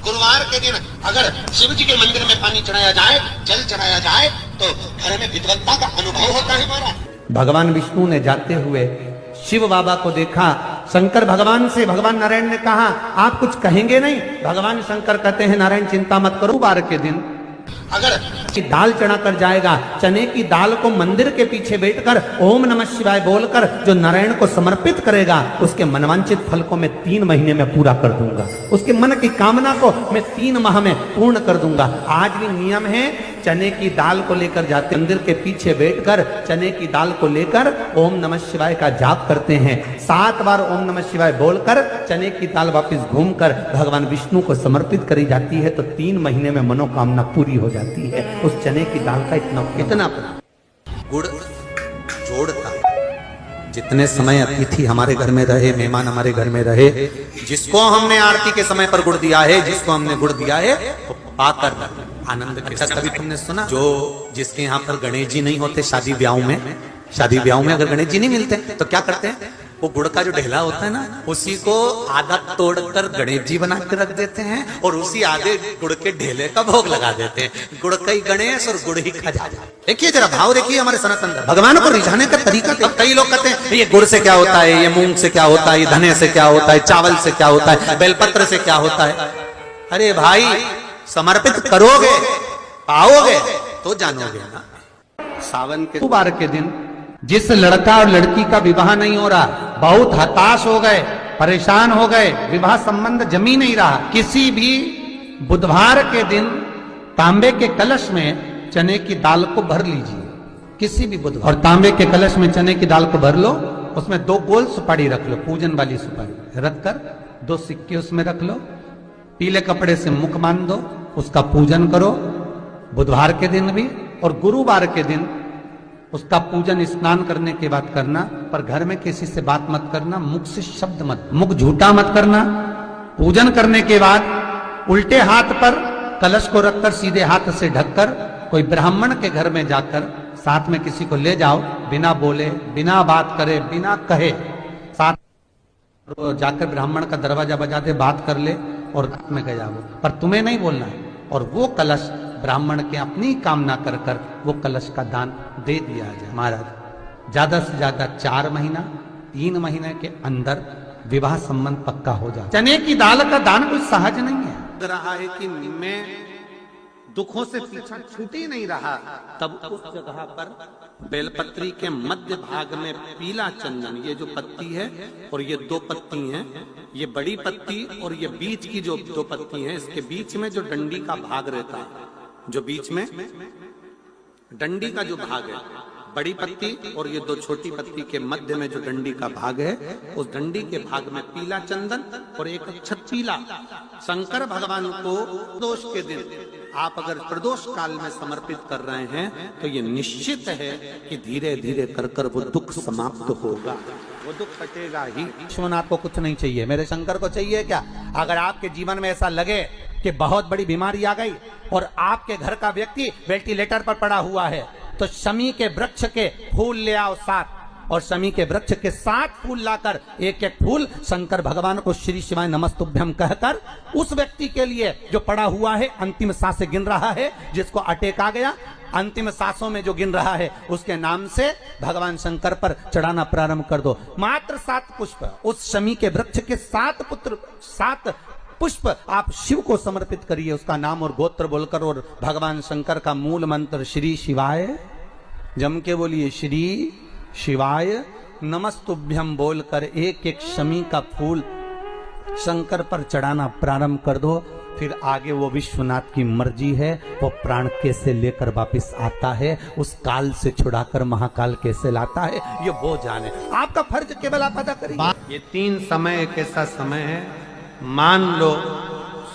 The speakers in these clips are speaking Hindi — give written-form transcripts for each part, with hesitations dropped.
गुरुवार के दिन अगर शिव जी के मंदिर में पानी चढ़ाया जाए, जल चढ़ाया जाए, तो घर में विद्वत्ता का अनुभव होता है महाराज। भगवान विष्णु ने जाते हुए शिव बाबा को देखा। शंकर भगवान से, भगवान नारायण ने कहा आप कुछ कहेंगे नहीं? भगवान शंकर कहते हैं नारायण चिंता मत करो, गुरुवार के दिन अगर दाल चढ़ा कर जाएगा, चने की दाल को मंदिर के पीछे बैठकर ओम नमः शिवाय बोलकर जो नारायण को समर्पित करेगा, उसके मनवांचित फल को मैं 3 महीने में पूरा कर दूंगा। उसके मन की कामना को मैं 3 माह में पूर्ण कर दूंगा। आज भी नियम है, चने की दाल को लेकर जाते मंदिर के पीछे बैठकर चने की दाल को लेकर ओम नमः शिवाय का जाप करते हैं। 7 बार ओम नमः शिवाय बोलकर चने की दाल वापस घूमकर भगवान विष्णु को समर्पित करी जाती है, तो 3 महीने में मनोकामना पूरी हो जाती है। उस चने की दाल का इतना गुड़ जोड़ता। जितने समय अतिथि हमारे घर में रहे, मेहमान हमारे घर में रहे, जिसको हमने आरती के समय पर गुड़ दिया है, जिसको हमने गुड़ दिया है, तो पाकर आनंद के साथ। कभी तुमने सुना जो जिसके यहाँ पर गणेश जी नहीं होते, शादी ब्याह में अगर गणेश जी नहीं मिलते तो क्या करते हैं? वो गुड़ का जो ढेला होता है ना, उसी को आधा तोड़कर गणेश जी बना के रख देते हैं और उसी आधे गुड़ के ढेले का भोग लगा देते हैं। गुड़ का ही गणेश और गुड़ ही खजा। देखिए जरा भाव देखिए हमारे सनातन भगवान को रिझाने का तरीका। कई लोग कहते हैं ये गुड़ से क्या होता है, ये मूंग से क्या होता है, ये धने से क्या होता है, चावल से क्या होता है, बेलपत्र से क्या होता है। अरे भाई, समर्पित करोगे, पाओगे तो जानोगे ना। सावन के गुरुवार के दिन जिस लड़का और लड़की का विवाह नहीं हो रहा, बहुत हताश हो गए, परेशान हो गए, विवाह संबंध जमी नहीं रहा, किसी भी बुधवार के दिन तांबे के कलश में चने की दाल को भर लीजिए। किसी भी बुधवार, और तांबे के कलश में चने की दाल को भर लो, उसमें 2 गोल सुपारी रख लो, पूजन वाली सुपारी रखकर 2 सिक्के उसमें रख लो, पीले कपड़े से मुख बांध दो, उसका पूजन करो बुधवार के दिन भी, और गुरुवार के दिन उसका पूजन स्नान करने के बाद करना। पर घर में किसी से बात मत करना, मुख से शब्द मत, मुख झूठा मत करना। पूजन करने के बाद उल्टे हाथ पर कलश को रखकर सीधे हाथ से ढककर कोई ब्राह्मण के घर में जाकर साथ में किसी को ले जाओ, बिना बोले, बिना बात करे, बिना कहे, साथ जाकर ब्राह्मण का दरवाजा बजा दे, बात कर ले और रात में गया वो, पर तुम्हें नहीं बोलना है। और वो कलश ब्राह्मण के अपनी कामना कर कर वो कलश का दान दे दिया जाए। महाराज ज्यादा से ज्यादा 4 महीना 3 महीने के अंदर विवाह संबंध पक्का हो जाए। चने की दाल का दान कोई सहज नहीं है। लग रहा है कि मैं दुखों से पीछा छूट ही नहीं रहा, तब उस जगह पर बेलपत्री के मध्य भाग में पीला चंदन, ये जो पत्ती है और ये 2 पत्ती हैं, ये बड़ी पत्ती और ये बीच की जो 2 पत्ती हैं, इसके बीच में जो डंडी का भाग रहता है, जो बीच में डंडी का जो भाग है, बड़ी पत्ती और ये 2 छोटी पत्ती के मध्य में जो डंडी का भाग है, उस डंडी के भाग में पीला चंदन और एक अक्षत पीला शंकर भगवान को प्रदोष के दिन आप अगर प्रदोष काल में समर्पित कर रहे हैं, तो ये निश्चित है कि धीरे धीरे कर कर वो दुख समाप्त होगा, वो दुख कटेगा ही। विश्वनाथ को कुछ नहीं चाहिए, मेरे शंकर को चाहिए क्या? अगर आपके जीवन में ऐसा लगे कि बहुत बड़ी बीमारी आ गई और आपके घर का व्यक्ति वेंटिलेटर पर पड़ा हुआ है, तो शमी के वृक्ष के फूल ले आओ 7, और शमी के वृक्ष के 7 फूल लाकर एक फूल शंकर भगवान को श्री शिवाय नमस्तुभ्यम कहकर उस व्यक्ति के लिए जो पड़ा हुआ है, अंतिम सांसें गिन रहा है, जिसको अटैक आ गया, अंतिम सांसों में जो गिन रहा है, उसके नाम से भगवान शंकर पर चढ़ाना प्रारंभ कर दो। मात्र 7 पुष्प उस शमी के वृक्ष के 7 पुष्प आप शिव को समर्पित करिए, उसका नाम और गोत्र बोलकर, और भगवान शंकर का मूल मंत्र श्री शिवाय, जम के बोलिए श्री शिवाय नमस्तुभ्यम बोलकर एक शमी का फूल शंकर पर चढ़ाना प्रारंभ कर दो। फिर आगे वो विश्वनाथ की मर्जी है, वो प्राण कैसे लेकर वापिस आता है, उस काल से छुड़ाकर महाकाल कैसे लाता है, ये वो जाने। आपका फर्ज केवल आप अदा करिए। ये 3 समय एक ऐसा समय है, मान लो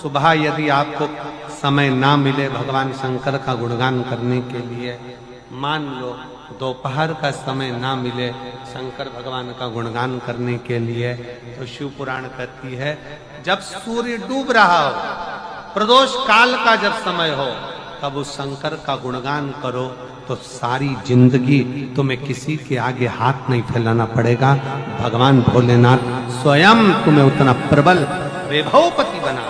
सुबह यदि आपको समय ना मिले भगवान शंकर का गुणगान करने के लिए, मान लो दोपहर का समय ना मिले शंकर भगवान का गुणगान करने के लिए, तो शिव पुराण कहती है जब सूर्य डूब रहा हो, प्रदोष काल का जब समय हो, तब उस शंकर का गुणगान करो, तो सारी जिंदगी तुम्हें किसी के आगे हाथ नहीं फैलाना पड़ेगा। भगवान भोलेनाथ स्वयं तुम्हें उतना प्रबल वैभवपति बना।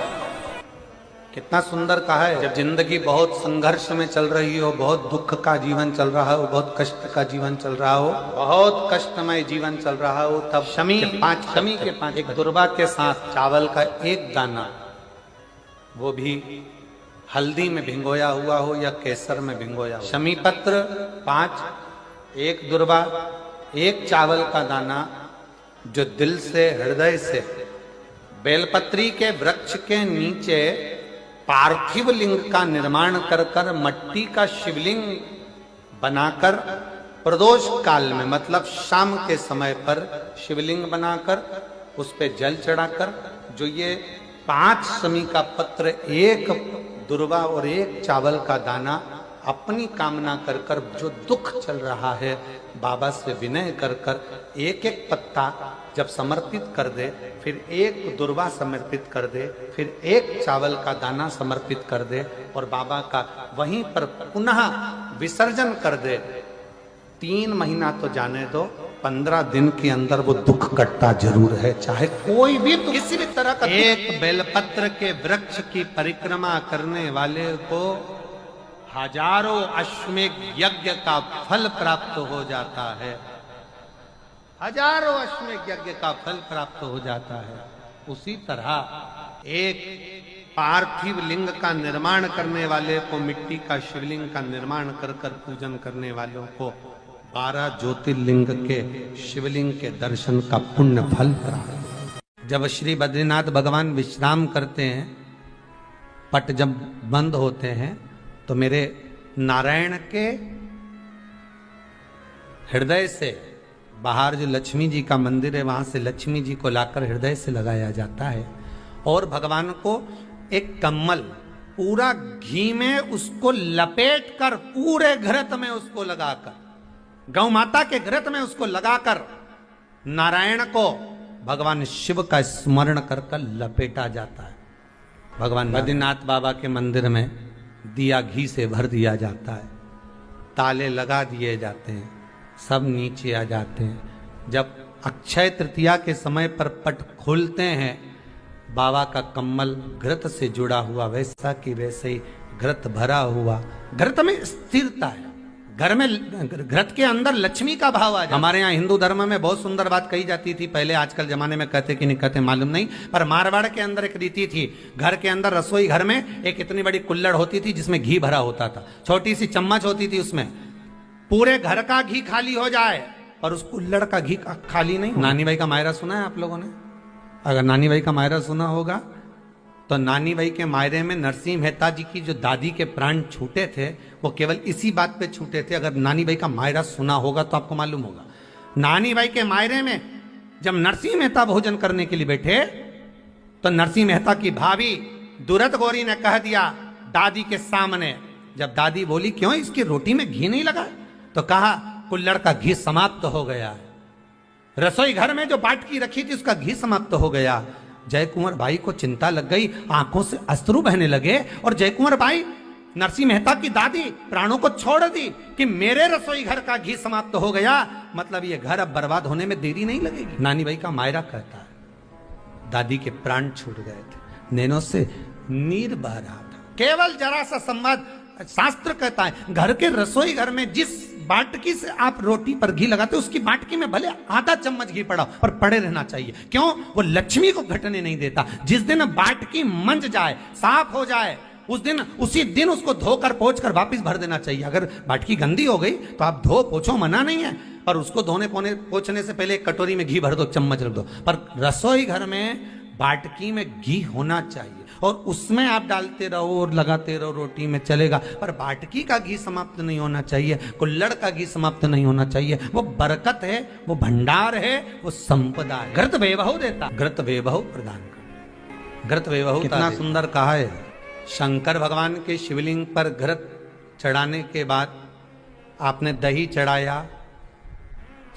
कितना सुंदर कहा है। जब जिंदगी बहुत संघर्ष में चल रही हो, बहुत दुख का जीवन चल रहा हो, बहुत कष्ट का जीवन चल रहा हो, बहुत कष्टमय जीवन चल रहा हो, तब शमी के पांच एक दुर्वा के साथ चावल का एक दाना, वो भी हल्दी में भिंगोया हुआ हो या केसर में भिंगोया हो, शमी पत्र 5, एक दुर्वा, एक चावल का दाना, जो दिल से हृदय से बेलपत्री के वृक्ष के नीचे पार्थिव लिंग का निर्माण कर कर मट्टी का शिवलिंग बनाकर प्रदोष काल में, मतलब शाम के समय पर शिवलिंग बनाकर उस पे जल चढ़ाकर, जो ये 5 शमी का पत्र, एक दुर्वा और एक चावल का दाना, अपनी कामना कर कर, जो दुख चल रहा है बाबा से विनय कर कर एक एक पत्ता जब समर्पित कर दे, फिर एक दुर्वा समर्पित कर दे, फिर एक चावल का दाना समर्पित कर दे और बाबा का वहीं पर पुनः विसर्जन कर दे, 3 महीना तो जाने दो, 15 दिन के अंदर वो दुख कटता जरूर है, चाहे कोई भी किसी भी तरह का। एक बेलपत्र के वृक्ष की परिक्रमा करने वाले को हजारों अश्वमेध यज्ञ का फल प्राप्त हो जाता है, हजारों अश्वमेध यज्ञ का फल प्राप्त हो जाता है। उसी तरह एक पार्थिव लिंग का निर्माण करने वाले को, मिट्टी का शिवलिंग का निर्माण कर कर पूजन करने वालों को 12 ज्योतिर्लिंग के शिवलिंग के दर्शन का पुण्य फल प्राप्त। जब श्री बद्रीनाथ भगवान विश्राम करते हैं, पट जब बंद होते हैं, तो मेरे नारायण के हृदय से बाहर जो लक्ष्मी जी का मंदिर है, वहां से लक्ष्मी जी को लाकर हृदय से लगाया जाता है और भगवान को एक कम्मल पूरा घी में उसको लपेट कर, पूरे घृत में उसको लगाकर, गौ माता के घृत में उसको लगाकर नारायण को भगवान शिव का स्मरण कर कर लपेटा जाता है। भगवान बद्रीनाथ बाबा के मंदिर में दिया घी से भर दिया जाता है, ताले लगा दिए जाते हैं, सब नीचे आ जाते हैं। जब अक्षय तृतीया के समय पर पट खोलते हैं, बाबा का कम्मल घृत से जुड़ा हुआ वैसा कि वैसे ही घृत भरा हुआ, घृत में स्थिरता है, घर में घृत के अंदर लक्ष्मी का भाव आ जाता। हमारे यहाँ हिंदू धर्म में बहुत सुंदर बात कही जाती थी पहले, आजकल जमाने में कहते कि नहीं कहते मालूम नहीं, पर मारवाड़ के अंदर एक रीति थी, घर के अंदर रसोई घर में एक इतनी बड़ी कुल्लड़ होती थी जिसमें घी भरा होता था, छोटी सी चम्मच होती थी, उसमें पूरे घर का घी खाली हो जाए पर उस कुल्लड़ का घी खाली नहीं। नानी भाई का मायरा सुना है आप लोगों ने? अगर नानी भाई का मायरा सुना होगा तो नानी भाई के मायरे में नरसिंह मेहता जी की जो दादी के प्राण छूटे थे, वो केवल इसी बात पे छूटे थे। अगर नानी भाई का मायरा सुना होगा तो आपको मालूम होगा, नानी भाई के मायरे में जब नरसिंह मेहता भोजन करने के लिए बैठे तो नरसिंह मेहता की भाभी दुरत गौरी ने कह दिया दादी के सामने, जब दादी बोली क्यों इसकी रोटी में घी नहीं लगा, तो कहा कुल्लड़ का घी समाप्त हो गया है, रसोई घर में जो बाटकी रखी थी उसका घी समाप्त हो गया। जय कुंवर भाई को चिंता लग गई, आंखों से अश्रु बहने लगे और जय कुंवर भाई नरसिंह मेहता की दादी प्राणों को छोड़ दी कि मेरे रसोई घर का घी समाप्त हो गया, मतलब ये घर अब बर्बाद होने में देरी नहीं लगेगी। नानी भाई का मायरा कहता है दादी के प्राण छूट गए थे, नैनों से नीर बह रहा था, केवल जरा सा संवाद। शास्त्र कहता है घर के रसोई घर में जिस बाटकी से आप रोटी पर घी लगाते उसकी बाटकी में भले आधा चम्मच घी पड़ा पर पड़े रहना चाहिए, क्यों? वो लक्ष्मी को घटने नहीं देता। जिस दिन बाटकी मंज जाए, साफ हो जाए, उस दिन उसी दिन उसको धोकर पोंछ कर वापस भर देना चाहिए। अगर बाटकी गंदी हो गई तो आप धो पोछो, मना नहीं है, पर उसको धोने पोंछने से पहले एक कटोरी में घी भर दो, चम्मच रख दो। पर रसोई घर में बाटकी में घी होना चाहिए और उसमें आप डालते रहो और लगाते रहो, रोटी में चलेगा, पर बाटकी का घी समाप्त नहीं होना चाहिए, कुल्लड़ का घी समाप्त नहीं होना चाहिए। वो बरकत है, वो भंडार है, वो संपदा है। घृत वैभव देता, घृत वैभव प्रदान कर, घृत वैभव। कितना सुंदर कहा है। शंकर भगवान के शिवलिंग पर घृत चढ़ाने के बाद आपने दही चढ़ाया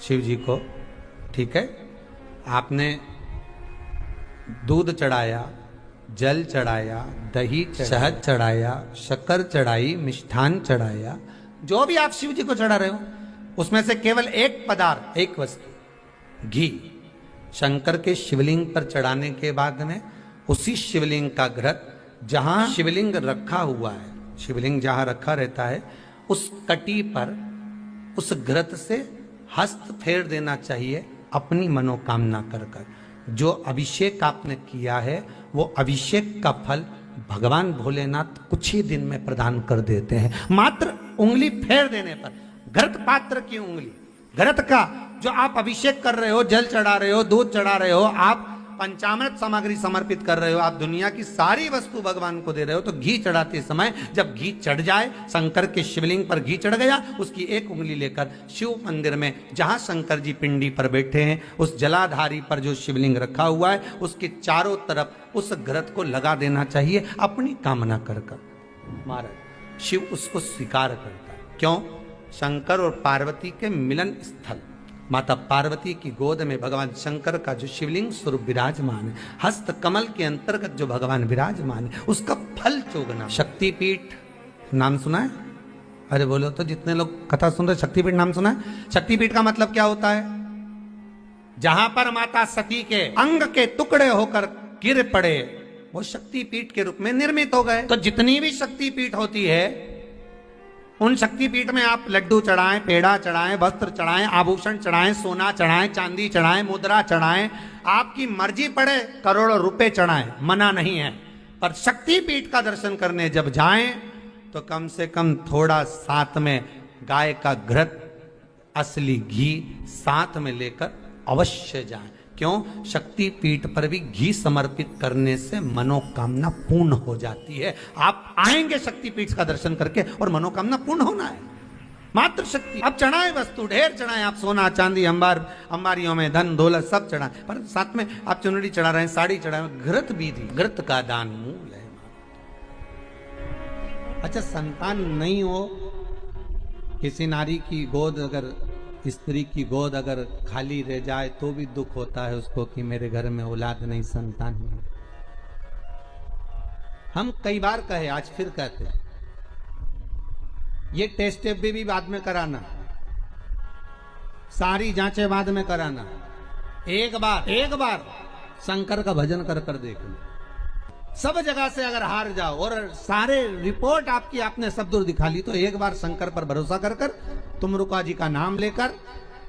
शिव जी को, ठीक है, आपने दूध चढ़ाया, जल चढ़ाया, दही, शहद चढ़ाया, शक्कर चढ़ाई, मिष्ठान चढ़ाया, जो भी आप शिव जी को चढ़ा रहे हो उसमें से केवल एक पदार्थ, एक वस्तु, घी, शंकर के शिवलिंग पर चढ़ाने के बाद में उसी शिवलिंग का घृत जहां शिवलिंग रखा हुआ है, शिवलिंग जहां रखा रहता है, उस कटी पर उस घृत से हस्त फेर देना चाहिए अपनी मनोकामना कर कर। जो अभिषेक आपने किया है वो अभिषेक का फल भगवान भोलेनाथ कुछ ही दिन में प्रदान कर देते हैं। मात्र उंगली फेर देने पर, घृत पात्र की उंगली, घृत का जो आप अभिषेक कर रहे हो, जल चढ़ा रहे हो, दूध चढ़ा रहे हो, आप पंचामृत सामग्री समर्पित कर रहे हो, आप दुनिया की सारी वस्तु भगवान को दे रहे हो, तो घी चढ़ाते समय जब घी चढ़ जाए, शंकर के शिवलिंग पर घी चढ़ गया, उसकी एक उंगली लेकर शिव मंदिर में जहां शंकर जी पिंडी पर बैठे हैं, उस जलाधारी पर जो शिवलिंग रखा हुआ है, उसके चारों तरफ उस घृत को लगा देना चाहिए अपनी कामना कर कर। महाराज शिव उसको स्वीकार करता है। क्यों? शंकर और पार्वती के मिलन स्थल, माता पार्वती की गोद में भगवान शंकर का जो शिवलिंग स्वरूप विराजमान है, हस्त कमल के अंतर्गत जो भगवान विराजमान है, उसका फल चोगना। शक्तिपीठ नाम सुना है? अरे बोलो तो, जितने लोग कथा सुन रहे, शक्तिपीठ नाम सुना है? शक्तिपीठ का मतलब क्या होता है? जहां पर माता सती के अंग के टुकड़े होकर गिर पड़े, वो शक्तिपीठ के रूप में निर्मित हो गए। तो जितनी भी शक्तिपीठ होती है, उन शक्तिपीठ में आप लड्डू चढ़ाएं, पेड़ा चढ़ाएं, वस्त्र चढ़ाएं, आभूषण चढ़ाएं, सोना चढ़ाएं, चांदी चढ़ाएं, मुद्रा चढ़ाएं, आपकी मर्जी पड़े करोड़ों रुपए चढ़ाएं, मना नहीं है। पर शक्तिपीठ का दर्शन करने जब जाएं तो कम से कम थोड़ा साथ में गाय का घृत, असली घी साथ में लेकर अवश्य जाएं। क्यों? शक्तिपीठ पर भी घी समर्पित करने से मनोकामना पूर्ण हो जाती है। आप आएंगे शक्तिपीठ का दर्शन करके और मनोकामना पूर्ण होना है। मात्र शक्ति, अब चढ़ाए वस्तु ढेर चढ़ाएं, आप सोना चांदी अंबारियों में धन दौलत सब चढ़ाएं, पर साथ में आप चुनरी चढ़ा रहे हैं, साड़ी चढ़ाए, घृत विधि, घृत का दान मूल है। अच्छा, संतान नहीं हो, किसी नारी की गोद, अगर स्त्री की गोद अगर खाली रह जाए तो भी दुख होता है उसको कि मेरे घर में औलाद नहीं, संतान नहीं। हम कई बार कहे, आज फिर कहते हैं, ये टेस्ट भी बाद में कराना, सारी जांचें बाद में कराना, एक बार शंकर का भजन कर कर देख लो। सब जगह से अगर हार जाओ और सारे रिपोर्ट आपकी आपने सब दूर दिखा ली, तो एक बार शंकर पर भरोसा कर कर तुम रुका जी का नाम लेकर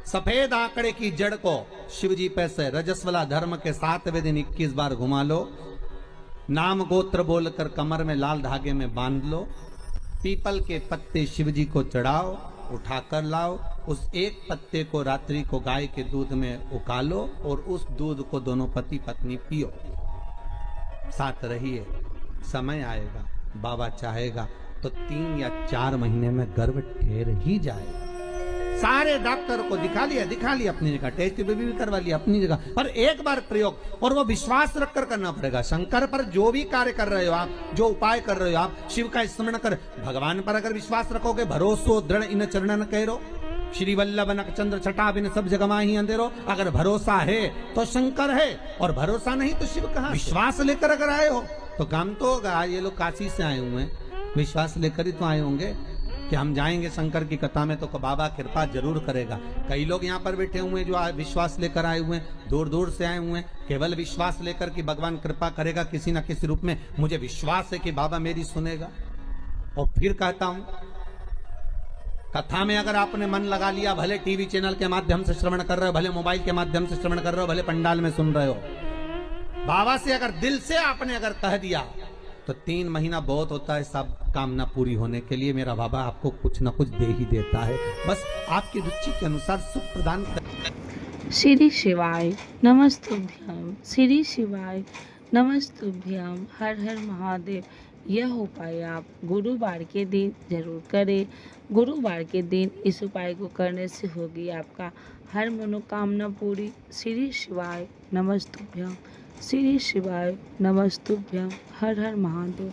सफेद आंकड़े की जड़ को शिव जी पे से रजस्वला धर्म के 7वें दिन 21 बार घुमा लो, नाम गोत्र बोलकर कमर में लाल धागे में बांध लो, पीपल के पत्ते शिव जी को चढ़ाओ, उठाकर लाओ, उस एक पत्ते को रात्रि को गाय के दूध में उकालो और उस दूध को दोनों पति पत्नी पियो, साथ रहिए। समय आएगा, बाबा चाहेगा तो 3 या 4 महीने में गर्भ ठहर ही जाएगा। सारे डॉक्टर को दिखा लिया अपनी जगह, टेस्ट भी करवा लिया अपनी जगह, पर एक बार प्रयोग, और वो विश्वास रखकर करना पड़ेगा। शंकर पर जो भी कार्य कर रहे हो आप, जो उपाय कर रहे हो आप, शिव का स्मरण कर, भगवान पर अगर विश्वास रखोगे, भरोसो दृढ़ इन चरणन कहो, श्री वल्लभ नक चंद्र छटा बिन सब जगह ही अंधेरो। अगर भरोसा है तो शंकर है, और भरोसा नहीं तो शिव कहाँ। विश्वास लेकर अगर आए हो तो काम तो होगा। ये लोग काशी से आए हुए हैं, विश्वास लेकर ही तो आए होंगे कि हम जाएंगे शंकर की कथा में तो बाबा कृपा जरूर करेगा। कई लोग यहाँ पर बैठे हुए हैं जो विश्वास लेकर आए हुए हैं, दूर दूर से आए हुए हैं, केवल विश्वास लेकर कि भगवान कृपा करेगा किसी न किसी रूप में, मुझे विश्वास है कि बाबा मेरी सुनेगा। और फिर कहता हूं, कथा में अगर आपने मन लगा लिया, भले टीवी चैनल के माध्यम से श्रवण कर रहे हो, भले मोबाइल के माध्यम से श्रवण कर रहे हो, भले पंडाल में सुन रहे हो, बाबा से अगर दिल से आपने अगर कह दिया तो 3 महीना बहुत होता है सब कामना पूरी होने के लिए। मेरा बाबा आपको कुछ ना कुछ दे ही देता है, बस आपकी रुचि के अनुसार सुख प्रदान कर। श्री शिवाय नमस्तुभ्यम, श्री शिवाय नमस्तुभ्यम, हर हर महादेव। यह उपाय आप गुरुवार के दिन जरूर करें। गुरुवार के दिन इस उपाय को करने से होगी आपका हर मनोकामना पूरी। श्री शिवाय नमस्तुभ्यम, श्री शिवाय नमस्तुभ्यम, हर हर महादेव।